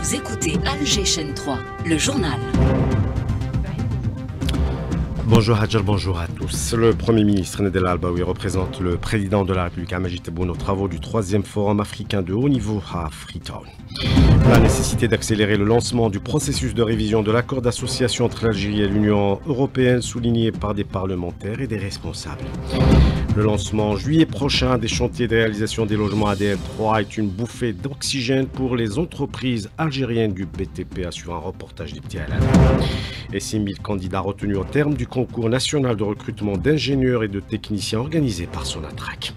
Vous écoutez Alger Chaîne 3, le journal. Bonjour Hadjar, bonjour à tous. Le Premier ministre Nadel Al-Baoui représente le président de la République Amajid Tebboune aux travaux du 3e Forum africain de haut niveau à Freetown. La nécessité d'accélérer le lancement du processus de révision de l'accord d'association entre l'Algérie et l'Union européenne souligné par des parlementaires et des responsables. Le lancement en juillet prochain des chantiers de réalisation des logements ADL 3 est une bouffée d'oxygène pour les entreprises algériennes du BTP, assure un reportage d'Ibtialan. Et 6 000 candidats retenus au terme du concours national de recrutement d'ingénieurs et de techniciens organisé par Sonatrach.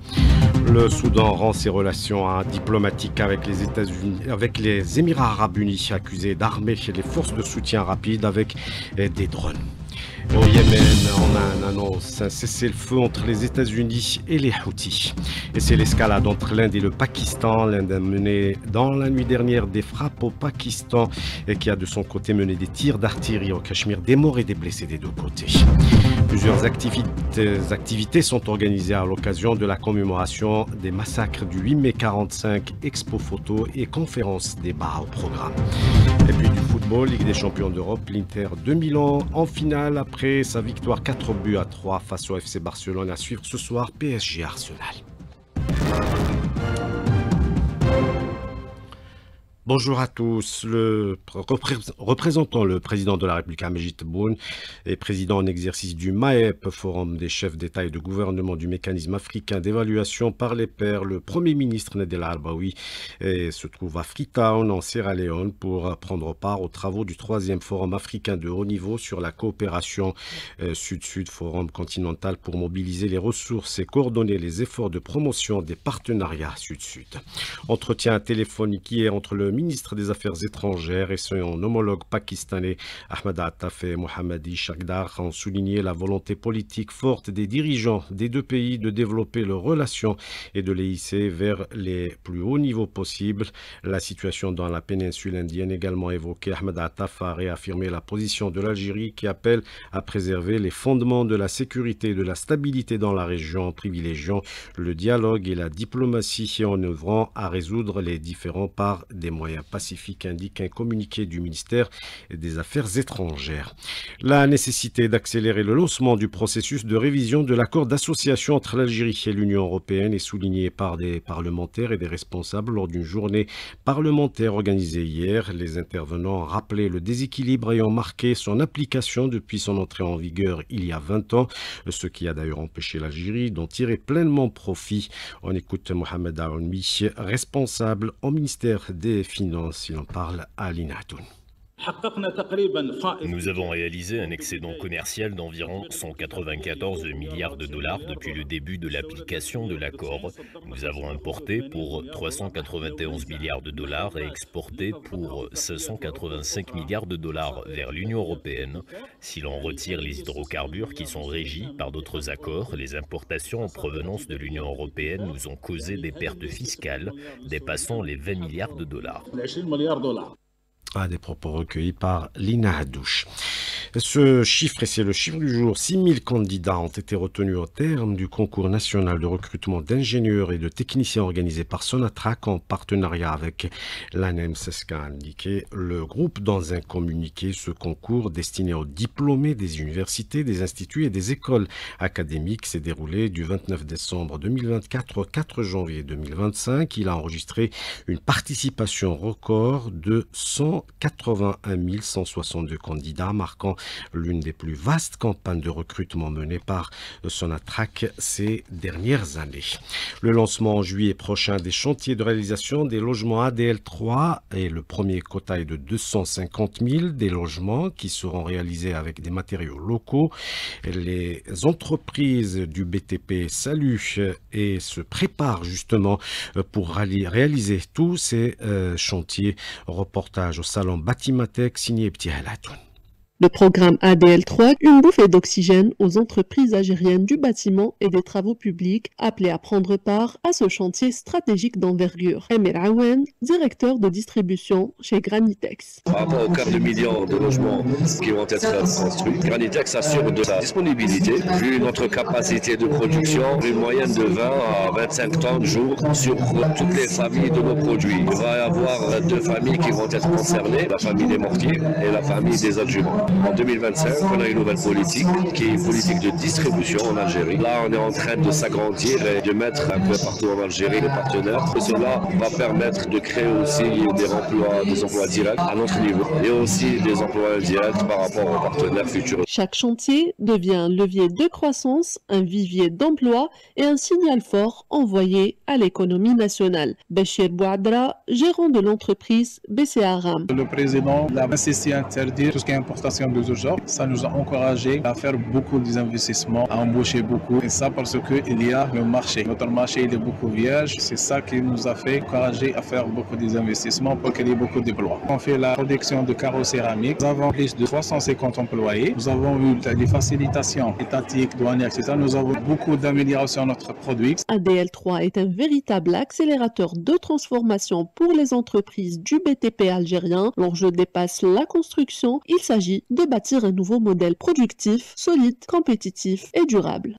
Le Soudan rend ses relations diplomatiques avec les États-Unis, avec les Émirats arabes unis, accusés d'armer les forces de soutien rapide avec des drones. Au Yémen, on annonce un cessez-le-feu entre les États-Unis et les Houthis. Et c'est l'escalade entre l'Inde et le Pakistan. L'Inde a mené dans la nuit dernière des frappes au Pakistan et qui a de son côté mené des tirs d'artillerie au Cachemire, des morts et des blessés des deux côtés. Plusieurs activités sont organisées à l'occasion de la commémoration des massacres du 8 mai 45, expo photo et conférences débat au programme. Et puis du football, Ligue des champions d'Europe, l'Inter de Milan en finale après sa victoire 4-3 face au FC Barcelone. À suivre ce soir, PSG Arsenal. Bonjour à tous. Représentant le président de la République Amajid Tebboune et président en exercice du MAEP, Forum des chefs d'État et de gouvernement du mécanisme africain d'évaluation par les pairs, le Premier ministre Nadel Al-Baoui se trouve à Freetown en Sierra Leone pour prendre part aux travaux du 3e Forum africain de haut niveau sur la coopération Sud-Sud, Forum continental pour mobiliser les ressources et coordonner les efforts de promotion des partenariats Sud-Sud. Entretien téléphonique hier entre le ministre des Affaires étrangères et son homologue pakistanais Ahmed Attaf et Mohammadi Chagdar ont souligné la volonté politique forte des dirigeants des deux pays de développer leurs relations et de les hisser vers les plus hauts niveaux possibles. La situation dans la péninsule indienne également évoquée. Ahmed Attaf a réaffirmé la position de l'Algérie qui appelle à préserver les fondements de la sécurité et de la stabilité dans la région en privilégiant le dialogue et la diplomatie et en œuvrant à résoudre les différends par des moyens pacifiques, indique un communiqué du ministère des Affaires étrangères. La nécessité d'accélérer le lancement du processus de révision de l'accord d'association entre l'Algérie et l'Union européenne est soulignée par des parlementaires et des responsables lors d'une journée parlementaire organisée hier. Les intervenants ont rappelé le déséquilibre ayant marqué son application depuis son entrée en vigueur il y a 20 ans, ce qui a d'ailleurs empêché l'Algérie d'en tirer pleinement profit. On écoute Mohamed Aouni, responsable au ministère des Finances. Il en parle à l'Inatoun. Nous avons réalisé un excédent commercial d'environ 194 milliards de dollars depuis le début de l'application de l'accord. Nous avons importé pour 391 milliards de dollars et exporté pour 585 milliards de dollars vers l'Union européenne. Si l'on retire les hydrocarbures qui sont régis par d'autres accords, les importations en provenance de l'Union européenne nous ont causé des pertes fiscales dépassant les 20 milliards de dollars. Des propos recueillis par Lina Hadouche. Ce chiffre, et c'est le chiffre du jour, 6 000 candidats ont été retenus au terme du concours national de recrutement d'ingénieurs et de techniciens organisé par Sonatrach en partenariat avec l'ANEM, c'est ce qu'a indiqué le groupe dans un communiqué. Ce concours destiné aux diplômés des universités, des instituts et des écoles académiques s'est déroulé du 29 décembre 2024 au 4 janvier 2025. Il a enregistré une participation record de 181 162 candidats, marquant l'une des plus vastes campagnes de recrutement menées par Sonatrach ces dernières années. Le lancement en juillet prochain des chantiers de réalisation des logements ADL 3 et le premier quota est de 250 000 des logements qui seront réalisés avec des matériaux locaux. Les entreprises du BTP saluent et se préparent justement pour réaliser tous ces chantiers. Reportage au salon Batimatech signé Petit Halatoun. Le programme ADL3, une bouffée d'oxygène aux entreprises algériennes du bâtiment et des travaux publics appelées à prendre part à ce chantier stratégique d'envergure. Emir Aouen, directeur de distribution chez Granitex. Par rapport aux quarts de million de logements qui vont être construits, Granitex assure de sa disponibilité, vu notre capacité de production, une moyenne de 20 à 25 tonnes jour sur toutes les familles de nos produits. Il va y avoir deux familles qui vont être concernées, la famille des mortiers et la famille des adjuvants. En 2025, on a une nouvelle politique qui est une politique de distribution en Algérie. Là, on est en train de s'agrandir et de mettre un peu partout en Algérie des partenaires. Et cela va permettre de créer aussi des emplois directs à notre niveau et aussi des emplois indirects par rapport aux partenaires futurs. Chaque chantier devient un levier de croissance, un vivier d'emploi et un signal fort envoyé à l'économie nationale. Bachir Bouadra, gérant de l'entreprise BCA RAM. Le président a insisté à interdire tout ce qui est importation de ce genre. Ça nous a encouragé à faire beaucoup d'investissements, à embaucher beaucoup. Et ça parce qu'il y a le marché. Notre marché il est beaucoup vierge. C'est ça qui nous a fait encourager à faire beaucoup d'investissements pour qu'il y ait beaucoup d'emplois. On fait la production de carreaux céramiques. Nous avons plus de 350 employés. Nous avons eu des facilitations étatiques, douanières, etc. Nous avons beaucoup d'améliorations à notre produit. ADL3 est un véritable accélérateur de transformation pour les entreprises du BTP algérien. L'enjeu dépasse la construction. Il s'agit de bâtir un nouveau modèle productif, solide, compétitif et durable.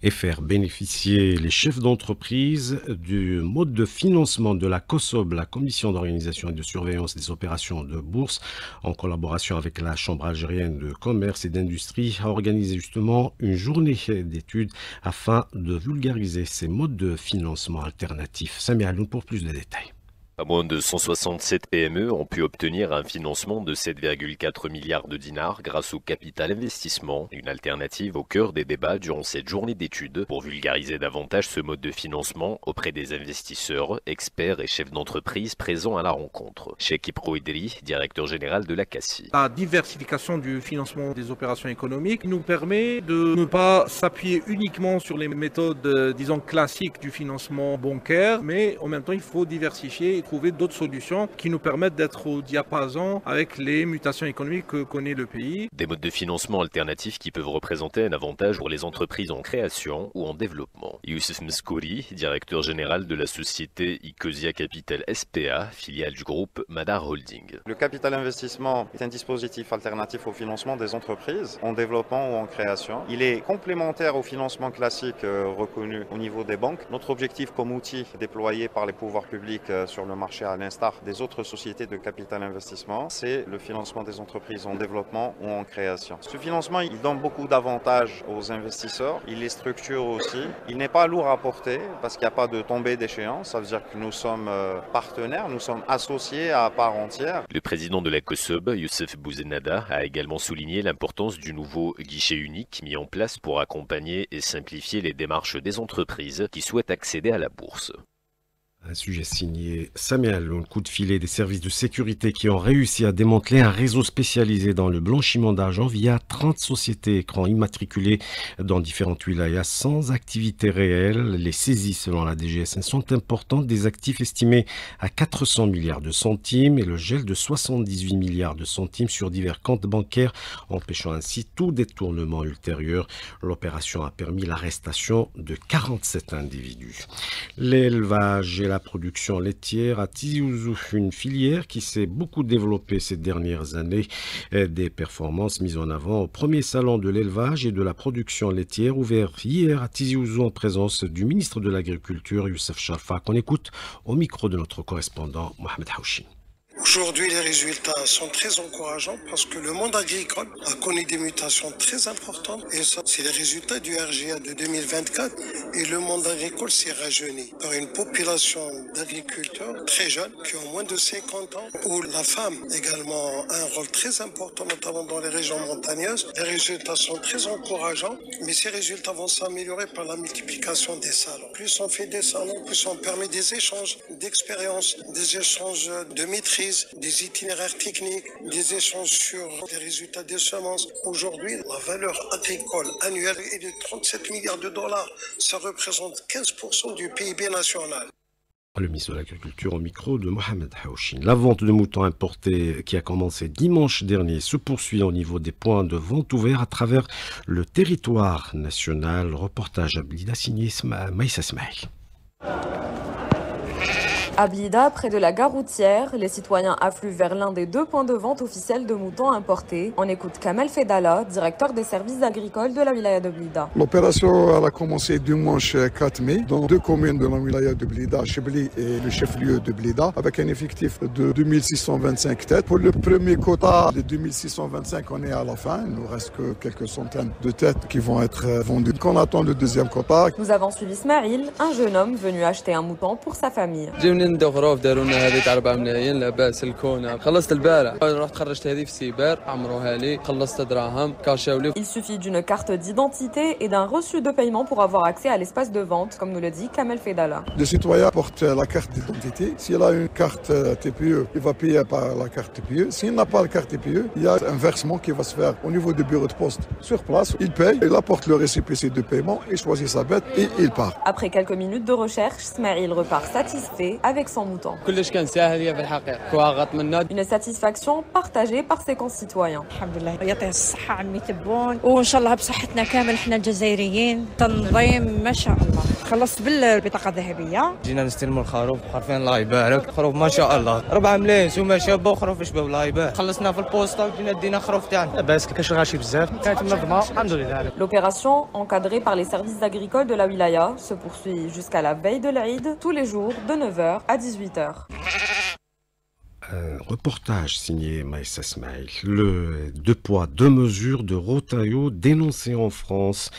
Et faire bénéficier les chefs d'entreprise du mode de financement de la COSOB, la Commission d'organisation et de surveillance des opérations de bourse, en collaboration avec la Chambre algérienne de commerce et d'industrie, a organisé justement une journée d'études afin de vulgariser ces modes de financement alternatifs. Sami Aloun pour plus de détails. Pas moins de 167 PME ont pu obtenir un financement de 7,4 milliards de dinars grâce au capital investissement, une alternative au cœur des débats durant cette journée d'études pour vulgariser davantage ce mode de financement auprès des investisseurs, experts et chefs d'entreprise présents à la rencontre. Cheikh Ibro Idri, directeur général de la CACI. La diversification du financement des opérations économiques nous permet de ne pas s'appuyer uniquement sur les méthodes, disons, classiques du financement bancaire, mais en même temps il faut diversifier et trouver d'autres solutions qui nous permettent d'être au diapason avec les mutations économiques que connaît le pays. Des modes de financement alternatifs qui peuvent représenter un avantage pour les entreprises en création ou en développement. Youssef Mskouri, directeur général de la société Icosia Capital SPA, filiale du groupe Madar Holding. Le capital investissement est un dispositif alternatif au financement des entreprises en développement ou en création. Il est complémentaire au financement classique reconnu au niveau des banques. Notre objectif comme outil déployé par les pouvoirs publics sur le marché à l'instar des autres sociétés de capital investissement, c'est le financement des entreprises en développement ou en création. Ce financement, il donne beaucoup d'avantages aux investisseurs, il les structure aussi. Il n'est pas lourd à porter parce qu'il n'y a pas de tombée d'échéance, ça veut dire que nous sommes partenaires, nous sommes associés à part entière. Le président de la COSOB, Youssef Bouzenada, a également souligné l'importance du nouveau guichet unique mis en place pour accompagner et simplifier les démarches des entreprises qui souhaitent accéder à la bourse. Un sujet signé Samuel, un coup de filet des services de sécurité qui ont réussi à démanteler un réseau spécialisé dans le blanchiment d'argent via 30 sociétés écrans immatriculées dans différentes wilayas sans activité réelle. Les saisies selon la DGSN sont importantes, des actifs estimés à 400 milliards de centimes et le gel de 78 milliards de centimes sur divers comptes bancaires, empêchant ainsi tout détournement ultérieur. L'opération a permis l'arrestation de 47 individus. L'élevage et la production laitière à Tizi Ouzou, une filière qui s'est beaucoup développée ces dernières années. Des performances mises en avant au premier salon de l'élevage et de la production laitière ouvert hier à Tizi Ouzou en présence du ministre de l'Agriculture Youssef Charfa, qu'on écoute au micro de notre correspondant Mohamed Haouchi. Aujourd'hui, les résultats sont très encourageants parce que le monde agricole a connu des mutations très importantes et ça, c'est les résultats du RGA de 2024 et le monde agricole s'est rajeuni par une population d'agriculteurs très jeunes qui ont moins de 50 ans où la femme également a un rôle très important, notamment dans les régions montagneuses. Les résultats sont très encourageants, mais ces résultats vont s'améliorer par la multiplication des salons. Plus on fait des salons, plus on permet des échanges d'expériences, des échanges de maîtrise, des itinéraires techniques, des échanges sur les résultats des semences. Aujourd'hui, la valeur agricole annuelle est de 37 milliards de dollars. Ça représente 15% du PIB national. Le ministre de l'Agriculture au micro de Mohamed Haouchin. La vente de moutons importés qui a commencé dimanche dernier se poursuit au niveau des points de vente ouverts à travers le territoire national. Reportage à Blida signé Maïssa Smaï. À Blida, près de la gare routière, les citoyens affluent vers l'un des 2 points de vente officiels de moutons importés. On écoute Kamel Fedala, directeur des services agricoles de la wilaya de Blida. L'opération a commencé dimanche 4 mai dans 2 communes de la wilaya de Blida, Chebli et le chef-lieu de Blida, avec un effectif de 2625 têtes. Pour le premier quota de 2625, on est à la fin. Il nous reste que quelques centaines de têtes qui vont être vendues. On attend le deuxième quota. Nous avons suivi Ismail, un jeune homme venu acheter un mouton pour sa famille. ندوا غروف داروا لنا هذه 4 ملايين لاباس الكونه خلصت البارح رحت خرجت هذه في سيبر عمروها لي خلصت دراهم كاشاولي. Il suffit d'une carte d'identité et d'un reçu de paiement pour avoir accès à l'espace de vente, comme nous le dit Kamel Fedala. Le citoyen porte la carte d'identité. S'il a une carte TPE, il va payer par la carte TPE. S'il n'a pas la carte TPE, il y a un versement qui va se faire au niveau du bureau de poste sur place. Il paye, il apporte le récépissé de paiement, il choisit sa bête et il part. Après quelques minutes de recherche, Ismail repart satisfait avec son mouton. Une satisfaction partagée par ses concitoyens. يعطيه الصحة عمي تبون وإن شاء الله بصحتنا كامل إحنا الجزائريين تنظيم ما شاء الله خلصت بالبطاقة الذهبية. جينا نستلموا الخروف حرفيا الله يبارك خروف ما شاء الله 4 ملايين سومة شابة وخروف شباب الله يبارك خلصنا في البوسطة وجينا دينا خروف تاعنا لاباس كاش غاشي بزاف كانت منظمة الحمد لله. L'opération, encadrée par les services agricoles de la wilaya, se poursuit jusqu'à la veille de l'Aïd, tous les jours de 9h à 18h. Un reportage signé Maïssa Smaïl. Le 2 poids 2 mesures de Rotaillot dénoncé en France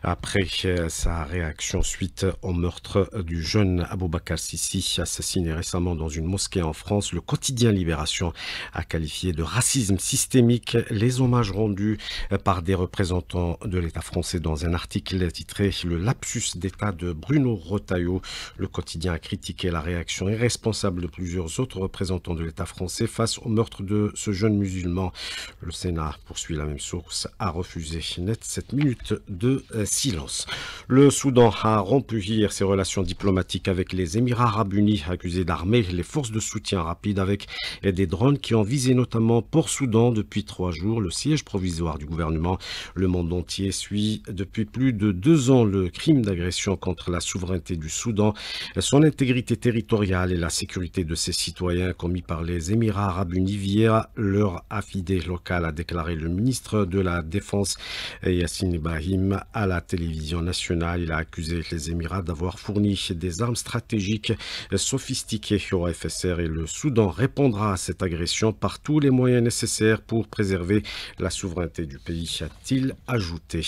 après sa réaction suite au meurtre du jeune Aboubakar Sissi assassiné récemment dans une mosquée en France. Le quotidien Libération a qualifié de racisme systémique les hommages rendus par des représentants de l'État français dans un article titré « Le lapsus d'État de Bruno Rotaillot ». Le quotidien a critiqué la réaction irresponsable de plusieurs autres représentants de l'État français face au meurtre de ce jeune musulman. Le Sénat, poursuit la même source, a refusé net 7 minutes de silence. Le Soudan a rompu hier ses relations diplomatiques avec les Émirats arabes unis, accusés d'armer les forces de soutien rapide avec des drones qui ont visé notamment Port-Soudan depuis 3 jours, le siège provisoire du gouvernement. Le monde entier suit depuis plus de 2 ans le crime d'agression contre la souveraineté du Soudan, son intégrité territoriale et la sécurité de ses citoyens commis par les Émirats arabes unis via leur affidé local, a déclaré le ministre de la Défense Yassine Ibrahim à la télévision nationale. Il a accusé les Émirats d'avoir fourni des armes stratégiques sophistiquées au FSR et le Soudan répondra à cette agression par tous les moyens nécessaires pour préserver la souveraineté du pays, a-t-il ajouté.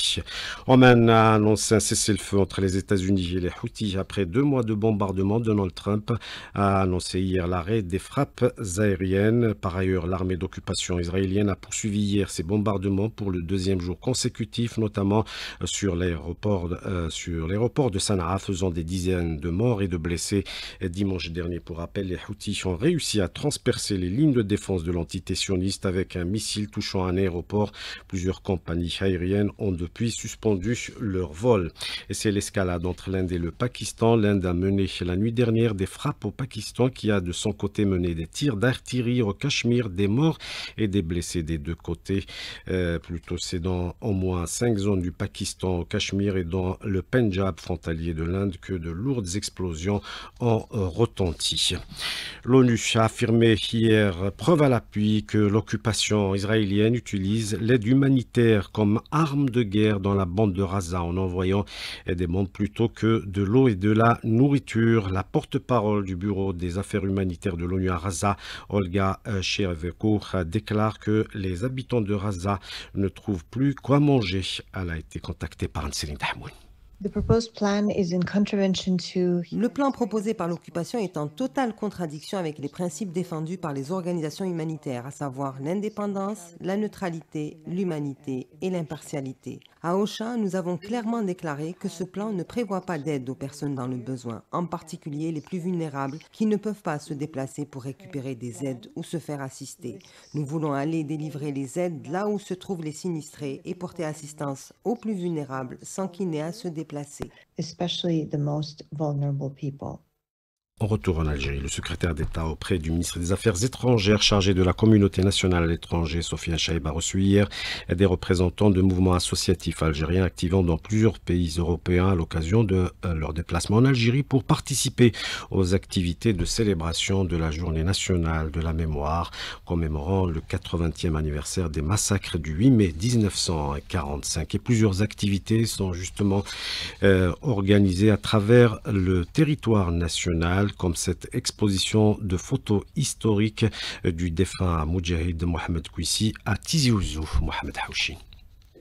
Oman a annoncé un cessez-le-feu entre les États-Unis et les Houthis après 2 mois de bombardement. Donald Trump a annoncé hier l'arrêt des frappes aériennes. Par ailleurs, l'armée d'occupation israélienne a poursuivi hier ses bombardements pour le 2e jour consécutif, notamment sur l'aéroport de Sanaa, faisant des dizaines de morts et de blessés. Dimanche dernier, pour rappel, les Houthis ont réussi à transpercer les lignes de défense de l'entité sioniste avec un missile touchant un aéroport. Plusieurs compagnies aériennes ont depuis suspendu leur vol. Et c'est l'escalade entre l'Inde et le Pakistan. L'Inde a mené la nuit dernière des frappes au Pakistan qui a de son côté mené des tirs d'artillerie au Cachemire, des morts et des blessés des 2 côtés. Plutôt, c'est dans au moins 5 zones du Pakistan au Cachemire et dans le Pendjab frontalier de l'Inde que de lourdes explosions ont retenti. L'ONU a affirmé hier, preuve à l'appui, que l'occupation israélienne utilise l'aide humanitaire comme arme de guerre dans la bande de Gaza en envoyant des bombes plutôt que de l'eau et de la nourriture. La porte-parole du Bureau des affaires humanitaires de l'ONU à Gaza, Olga Cherevko, déclare que les habitants de Gaza ne trouvent plus quoi manger. Elle a été contactée par Anne-Céline Dahmoun. Le plan proposé par l'occupation est en totale contradiction avec les principes défendus par les organisations humanitaires, à savoir l'indépendance, la neutralité, l'humanité et l'impartialité. À Ocha, nous avons clairement déclaré que ce plan ne prévoit pas d'aide aux personnes dans le besoin, en particulier les plus vulnérables qui ne peuvent pas se déplacer pour récupérer des aides ou se faire assister. Nous voulons aller délivrer les aides là où se trouvent les sinistrés et porter assistance aux plus vulnérables sans qu'ils n'aient à se déplacer. Especially the most vulnerable people. On retourne en Algérie. Le secrétaire d'État auprès du ministre des Affaires étrangères chargé de la communauté nationale à l'étranger, Sofiane Chaïb, a reçu hier des représentants de mouvements associatifs algériens activant dans plusieurs pays européens à l'occasion de leur déplacement en Algérie pour participer aux activités de célébration de la journée nationale de la mémoire commémorant le 80e anniversaire des massacres du 8 mai 1945. Et plusieurs activités sont justement organisées à travers le territoire national, comme cette exposition de photos historiques du défunt Moudjahid Mohamed Kouissi à Tizi Ouzou. Mohamed Haouchi.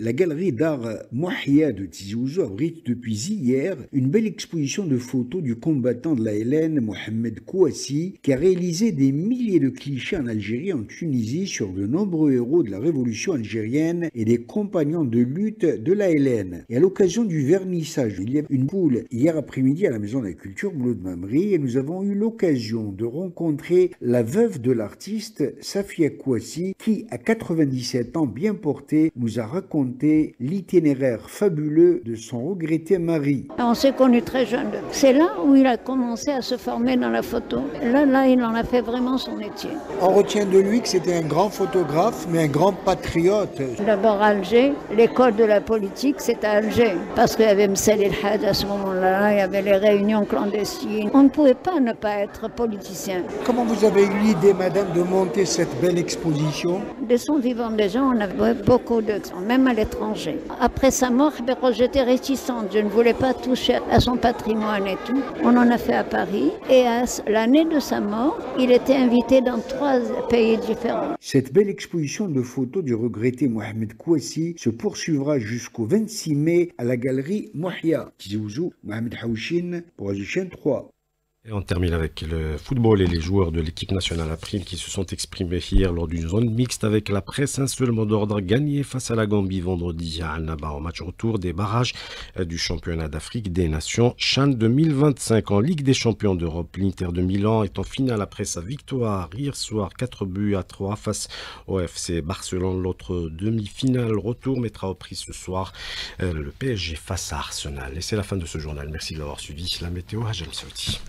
La galerie d'art Mouahia de Tizi Ouzou abrite depuis hier une belle exposition de photos du combattant de la LN Mohamed Kouissi, qui a réalisé des milliers de clichés en Algérie et en Tunisie sur de nombreux héros de la révolution algérienne et des compagnons de lutte de la LN. Et à l'occasion du vernissage, il y a une poule hier après-midi à la Maison de la Culture Mouloud Mamri, et nous avons eu l'occasion de rencontrer la veuve de l'artiste Safia Kouissi, qui à 97 ans bien portée nous a raconté l'itinéraire fabuleux de son regretté mari. On s'est connus très jeunes. C'est là où il a commencé à se former dans la photo. Là, il en a fait vraiment son métier. On retient de lui que c'était un grand photographe, mais un grand patriote. D'abord à Alger, l'école de la politique, c'est à Alger. Parce qu'il y avait Msel El Had à ce moment-là, il y avait les réunions clandestines. On ne pouvait pas ne pas être politicien. Comment vous avez eu l'idée, madame, de monter cette belle exposition? De son vivant déjà, on avait beaucoup de... Même à l'étranger. Après sa mort, j'étais réticente, je ne voulais pas toucher à son patrimoine et tout. On en a fait à Paris et à l'année de sa mort, il était invité dans 3 pays différents. Cette belle exposition de photos du regretté Mohamed Kouissi se poursuivra jusqu'au 26 mai à la galerie Mouahia. Tizi Ouzou, Mohamed Haouchine pour Chaîne 3. Et on termine avec le football et les joueurs de l'équipe nationale à prime qui se sont exprimés hier lors d'une zone mixte avec la presse. Un seul mot d'ordre gagné face à la Gambie vendredi à Annaba au match retour des barrages du championnat d'Afrique des Nations CHAN 2025 en Ligue des champions d'Europe. L'Inter de Milan est en finale après sa victoire hier soir 4-3 face au FC Barcelone. L'autre demi-finale retour mettra aux prises ce soir le PSG face à Arsenal. Et c'est la fin de ce journal. Merci de l'avoir suivi. La météo à James Saouti.